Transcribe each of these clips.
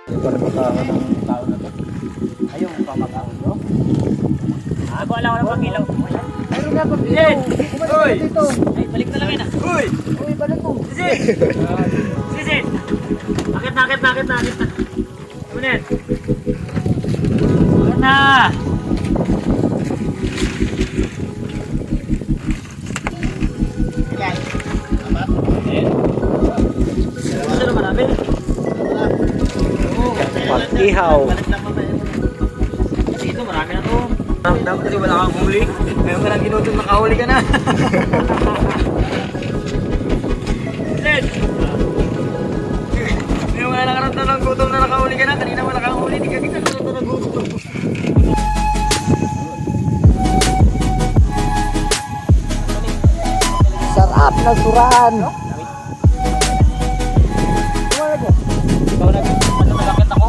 Para makakawa ng tao na to. Ayaw mo pa mag-ahon to? Ako alam ko ng pag-ilaw. Meron nga pag-ilaw. Uy! Dito. Ay, balik na lang yun ah. Uy, balik mo. Sisid! Sisid! Akit na. Kunin. Akit na! Ilan? Gusto na marami? Pag-ihaw. Dito marami na to. Dapat kasi wala kang huli. Ngayon ka lang ginutong nakahuli ka na. Sisid! Ngayon wala ka na ng gutom na nakahuli ka na. Kanina wala kang huli. Di ka kita na ng gutom. Sarap na surahan. Ikaw na malakit ako.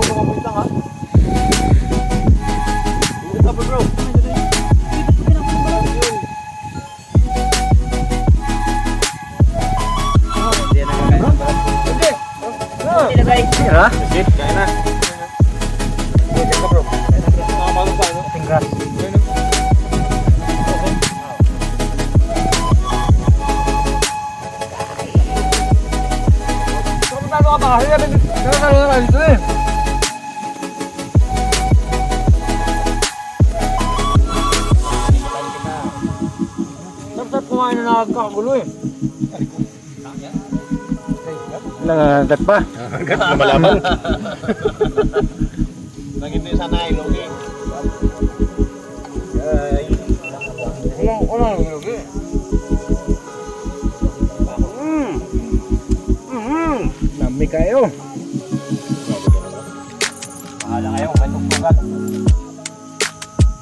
Kumapit lang ha. Ito pa bro. Hindi na kakain. Hindi. Hindi na guys. Ha? Sige, kain na. Hindi ka bro. Kain na bro. Nakamalong pa ano? Ating grass. Ano ka ba? Nakakalo na dito eh. Dapat kumain na nakakagulo eh. Nangangagat pa. Nangangagat, lumalaban. Naging din sana ay logi. Ay. Wala nang logi. Nami kayo. Bahala kayo kung may tugtugan.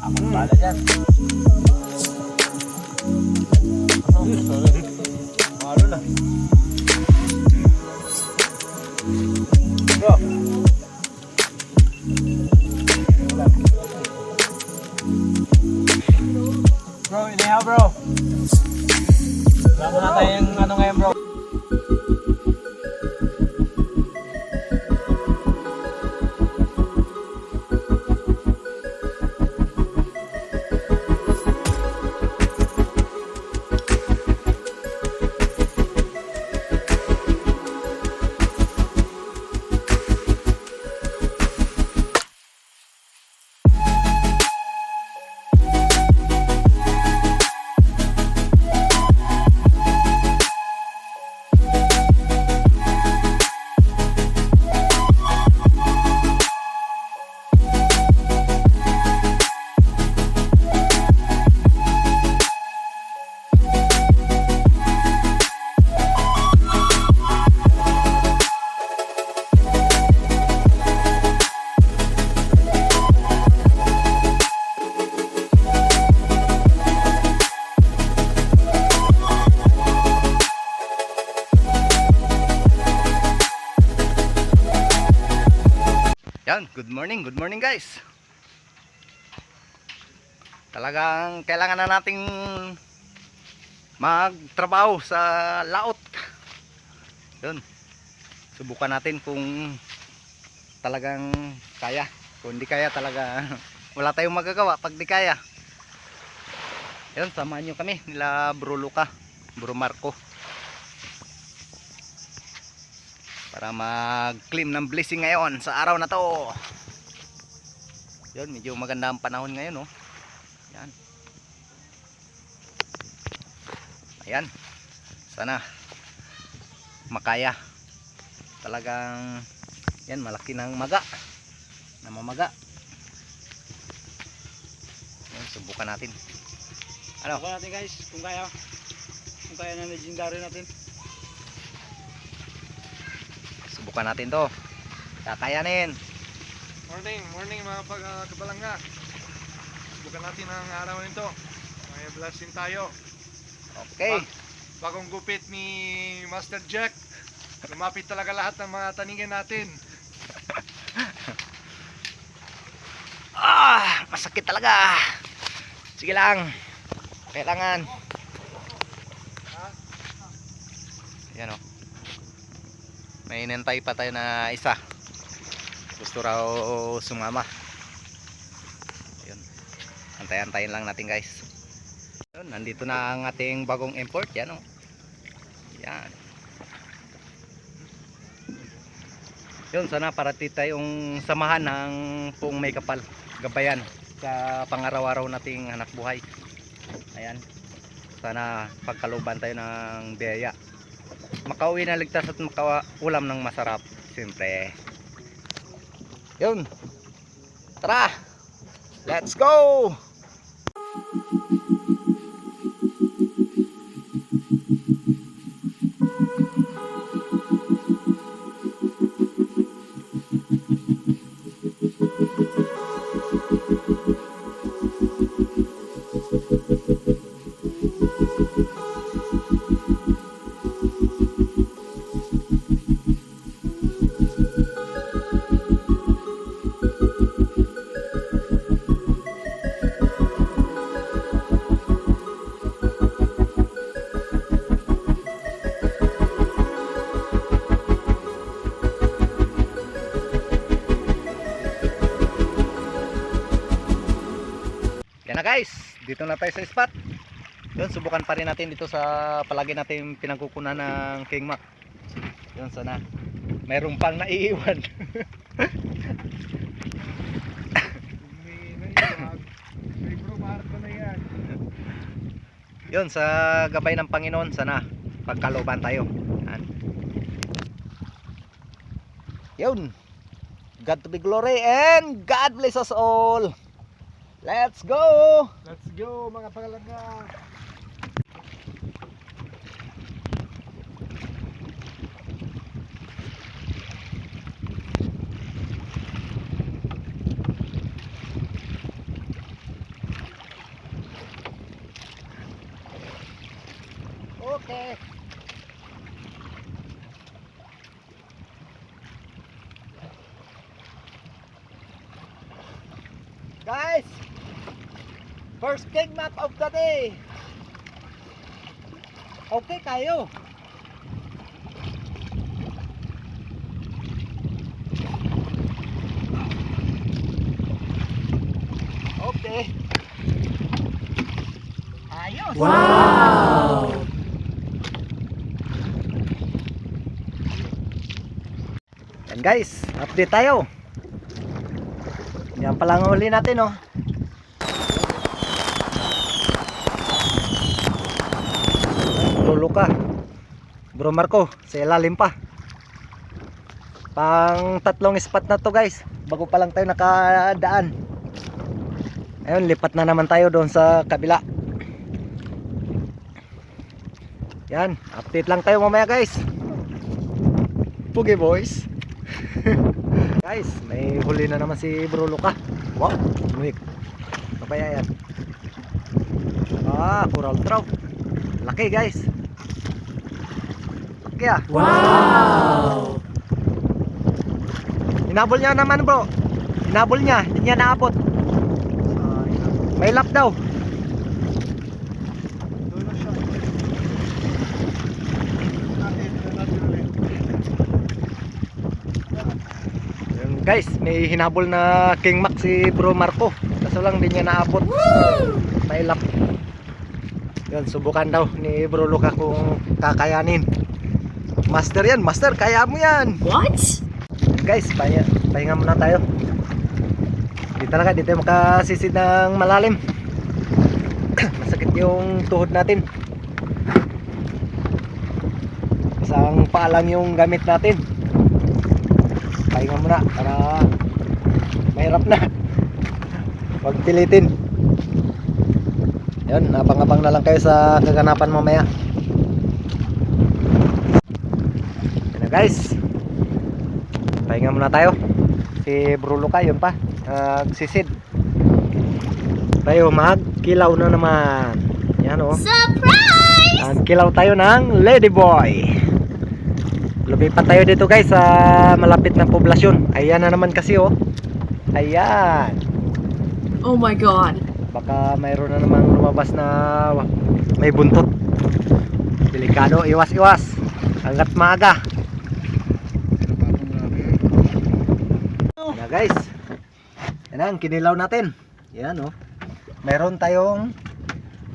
Ako bahala dyan. Mahalo na. Bro. Bro, inihaw bro. Wala na tayong ano ngayon bro. Yan, good morning guys. Talagang kailangan na nating magtrabaho sa laot. Yun, subukan natin kung talagang kaya. Kung hindi kaya talaga wala tayong magagawa pag di kaya. Yun, samahan nyo kami nila Bro Luca, Bro Marco, para mag-claim ng blessing ngayon sa araw na to. Yun, medyo maganda ang panahon ngayon oh. Yan. Ayan. Sana makaya. Talagang yan, malaki ng maga. Namamaga. Yan, subukan natin. Ano? Subukan natin guys, kung kaya. Kung kaya na legendary natin. Subukan natin to. Kakayanin. Morning mga kabalangga. Subukan natin ang araw nito. May blessing tayo. Okay. Bagong gupit ni Master Jack. Lumapit talaga lahat ng mga taningan natin. Masakit talaga. Sige lang. Kailangan. Yan o. May inantay pa tayo na isa. gusto raw sumama. Yun. Antay-antayin lang natin guys. Yun, nandito na ang ating bagong import. Yan o. Yan. Yun, sana parati tayong samahan ng Puong May Kapal. Gabayan sa pangaraw-araw nating hanap buhay. Ayan. Sana pagkaluban tayo ng biyaya. Makauwi na ligtas at makaulam ng masarap. Siyempre. Yun. Tara! Let's go! Yan na guys, dito na tayo sa spot. Yun, subukan pa rin natin dito sa palagi natin pinagkukunan ng King Mac. Yun, sana mayroon pang naiiwan. May bro, Marco na yan. Yun, sa gabay ng Panginoon, sana pagkalooban tayo. Yan. Yun, God to be glory and God bless us all. Let's go! Let's go mga pagalaga. Okay. Guys, first King Mac of the day. Okay kayo. Okay. Ayos. Wow. Yan guys, update tayo. Yan pala ang huli natin, oh. Lulo ka, Bro Marco, sa ilalim pa. Pang tatlong spot na to guys, bago pa lang tayo nakadaan. Ayun, lipat na naman tayo doon sa kabila. Yan, update lang tayo mamaya guys. Pugi boys. Guys, may huli na naman si Bro Luka. Wow, lumik. Kapaya yan. Coral trout. Laki guys. Laki ah. Wow. Inabol niya naman bro. Inabol niya, hindi niya naabot. May lap daw. Guys, may hinabol na King Mac si Bro Marco. Kaso lang din niya naabot. May lap. Yun, subukan daw ni Bro Luka kung kakayanin. Master yan, master, kaya mo yan. What? Guys, pahinga muna tayo. Di talaga, di tayo makasisid ng malalim. Masakit yung tuhod natin. Isang paa lang yung gamit natin. Pahinga muna para mahirap na. Huwag pilitin. Yun, abang-abang na lang kayo sa kaganapan mamaya. Yun na guys, pahinga muna tayo. Si Bro Luka, yun pa, nagsisid. Tayo magkilaw na naman. Yan o. Surprise! Magkilaw tayo ng Ladyboy. Lumipat tayo dito guys sa malapit na poblasyon. Ayan na naman kasi oh. Ayan. Oh my god. Baka mayroon na namang lumabas na may buntot. Delikado, iwas-iwas hanggat maaga. na guys. Yan ang kinilaw natin. Yan oh. Meron tayong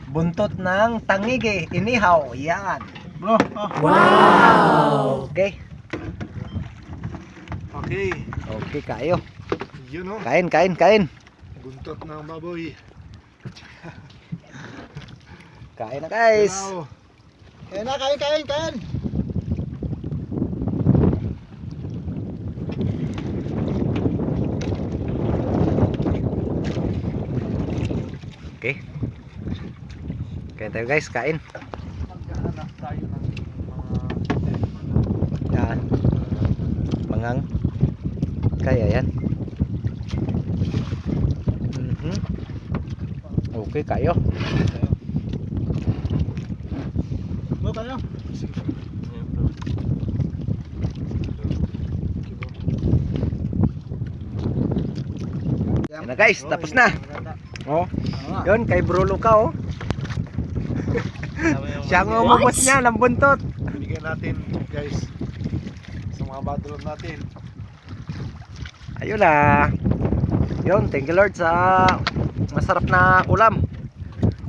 buntot ng tangigi, inihaw. Yan. Bro, Wow! Okay. okay. Okay kayo. Yun o. Kain, kain, kain. Buntot ng baboy. Kain na guys. Wow. Kain na, kain, kain, kain. Okay. Kain tayo guys, kain. Magkahanap tayo ng Yan. Mangang. Kaya yan. Okay kayo. Mo tayo. Yan na guys, tapos na. Oh. Yun, kay Bro Luca oh. Siya ang umubos niya ng buntot. Bigyan natin guys sa mga badulog natin. Ayun na. Yun, thank you Lord sa masarap na ulam.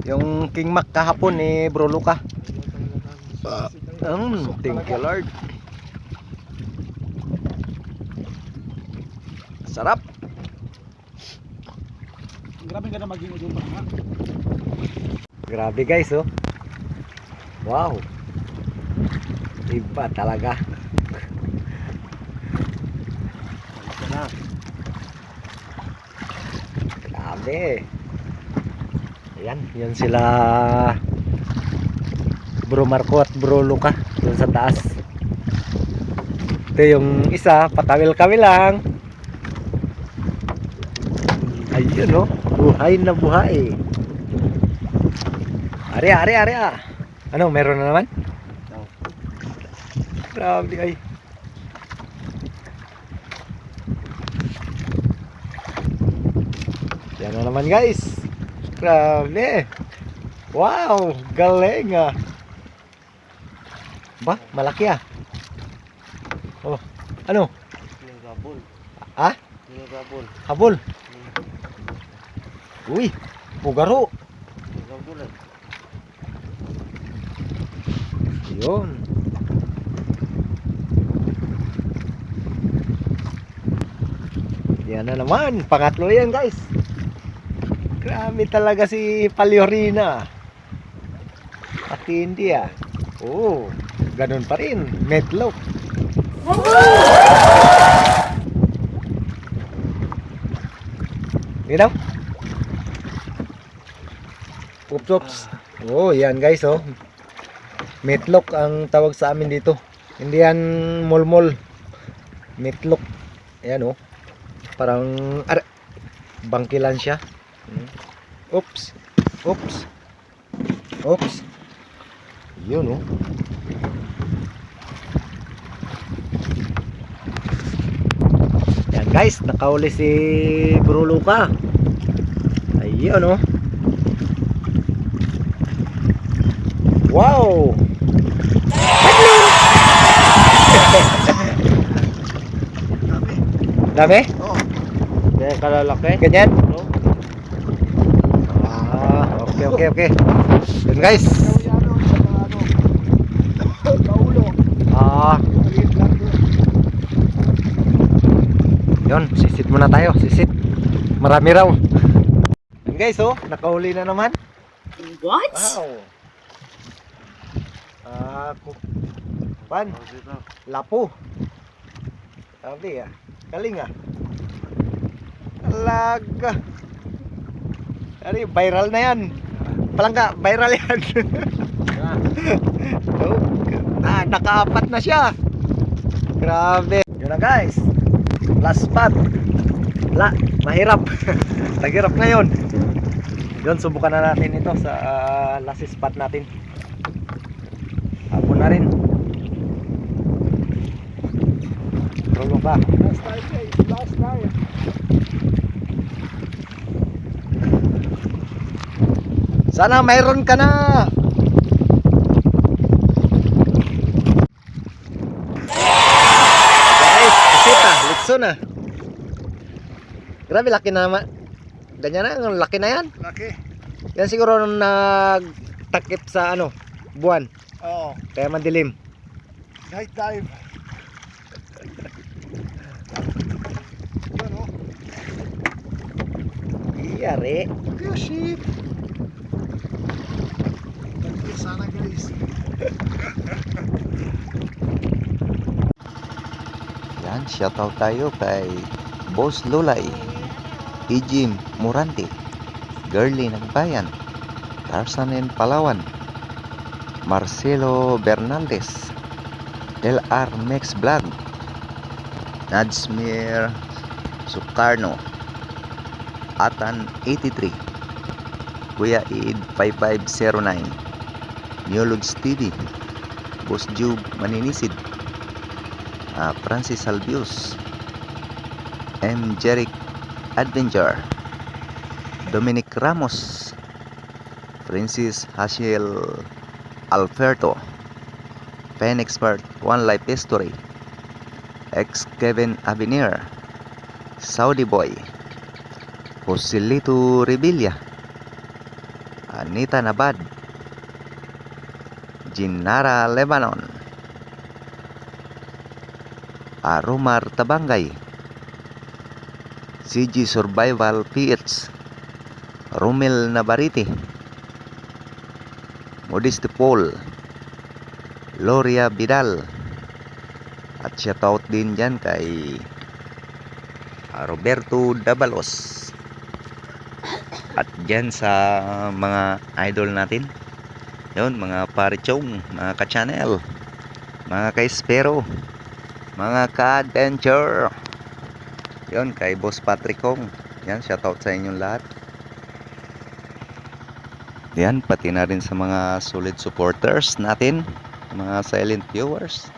Yung King Mac kahapon ni Bro Luca. Thank you Lord. Sarap. Grabe ka na maging udong pa. Grabe guys oh. Wow. Iba talaga. Grabe. Ayan, yan sila Bro Marco at Bro Luca doon sa taas. Ito yung isa, patawil-kawil lang. Ayun oh, buhay na buhay. Ari. Ano, meron na naman? Grabe ay. Yan na naman guys. Grabe. Wow, galing ah. Ba, malaki ah. Oh, ano? Gabol. Ha? Gabol. Habol. Uy, pugaro. Gabol. Yun. Yan na naman, pangatlo yan guys. Grabe talaga si Paliorina. Pati hindi ah. Oh, ganun pa rin. Meatloaf. You know? Oops. Oh, yan guys oh. Meatloaf ang tawag sa amin dito. Hindi yan mulmol. Meatloaf. Ayan oh. Parang bangkilan siya. Oops. Yun oh. Yan guys, nakauli si Bro Luca. Ayun oh. Wow. Dami? Oo. Kaya kalalaki. Ganyan? Ah, okay. Yun guys. Ah. Yun, sisit muna tayo, sisit. Marami raw. Yun guys, oh, nakahuli na naman. What? Wow. Pan, lapo. Sabi ah, galing ah. Talaga. Ari, viral na yan. Palangga, viral yan. Oh, nakaapat na siya. Grabe. Yun na guys. Last spot. Mahirap. Taghirap ngayon. Yun, subukan na natin ito sa last spot natin. Hapon na rin. Tulong ka. Last time guys, last time. Sana mayroon ka na. Guys, kasi litso na. Grabe, laki na naman. Ganyan na, ang laki na yan. Laki. Yan siguro nung nagtakip sa ano, buwan. Oo. Kaya madilim. Night dive. Yan oh. Iyari. Oh shit. Lagi sana guys. Yan, shoutout tayo kay Boss Lulay, Ijim Murante, Girly Nagbayan, Tarzan Palawan, Marcelo Bernaldez, LR Max Vlog, Nadsmir Sukarno, Atan 83, Kuya Id 5509, Neologs TV, Boss Jube Maninisid, Francis Albius, M. Jeric Adventure, Dominic Ramos, Francis Hasiel Alberto, Pen Expert One Life History, X Kevin Avenir, Saudi Boy, Joselito Revilla, Anita Nabad, Jinara Lebanon, Aromar Tabangay, CG Survival PH, Romel Navarite, Modeste Paul, Gloria Vidal, at shoutout din dyan kay Roberto Dabalos, at dyan sa mga idol natin yun, mga parichong, mga ka-channel, mga ka-espero, mga ka-adventure yun, kay Boss Patrick Kong. Yan, shoutout sa inyong lahat. Yan, pati na rin sa mga solid supporters natin, mga silent viewers.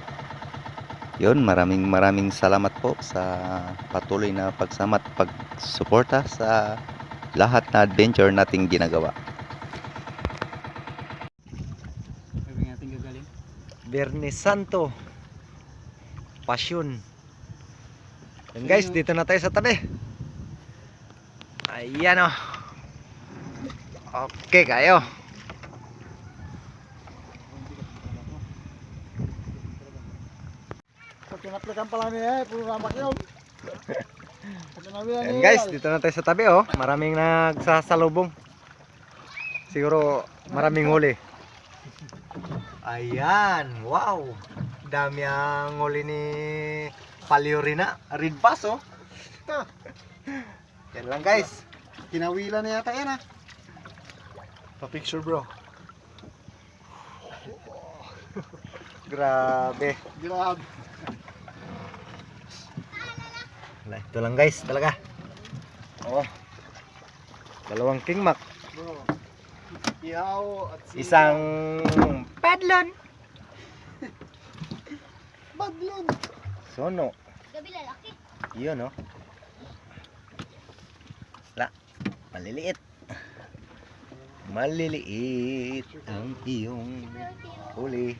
Yun, maraming salamat po sa patuloy na pagsama at pagsuporta sa lahat na adventure nating ginagawa. Biyernes Santo, Pasyon. Yan guys, dito na tayo sa tabi. Ayan o. Okay kayo. Pag pinaplikan pala niya puro ramak yun. Yan guys, dito na tayo sa tabi oh. Maraming nagsasalubong. Siguro maraming huli. Ayan, wow. Dami ang huli ni Paliorina, Red Bass oh. Yan lang guys. Kinawilan na yata yan ah. Pa-picture bro. Grabe. Grabe. Wala, ito lang guys talaga. Oh. Dalawang king mac. Bro. Ihaw at Isang padlon. badlon. Sono. Gabi lalaki. Yun oh. Wala. Maliliit. Maliliit ang iyong huli.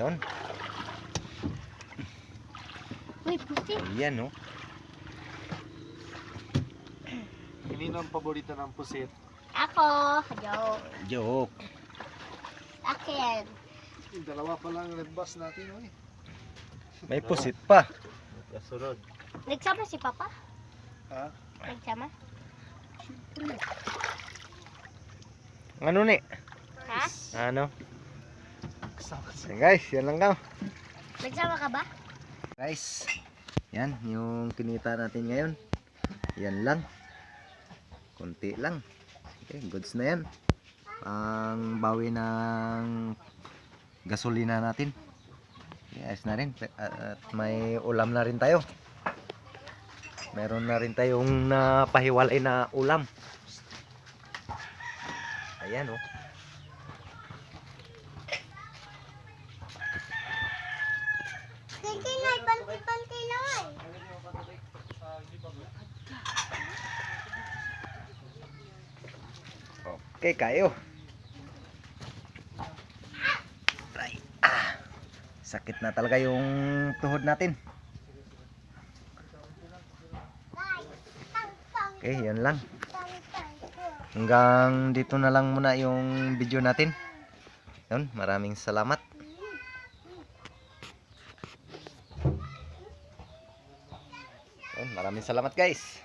Yun. Uy, puti. Ayan oh. Kanino ang paborito ng pusit? Ako. Joke. Joke. Akin. Yung dalawa pa lang red bus natin oh. May pusit pa. Kasunod. Nagsama si Papa? Ha? Nagsama? Ano ni? Ha? Ano? Kasama si Yan guys, yan lang daw. Nagsama ka ba? Guys, yan yung kinita natin ngayon. Yan lang. Kunti lang. Okay, goods na yan. Ang bawi ng gasolina natin. Yes na rin. At may ulam na rin tayo. Meron na rin tayong napahiwalay na ulam. Ayan oh. Kay panti-panti lang. Okay, kayo. Ay, sakit na talaga yung tuhod natin. Okay, yan lang. Hanggang dito na lang muna yung video natin. Yun, maraming salamat. Yun, maraming salamat guys.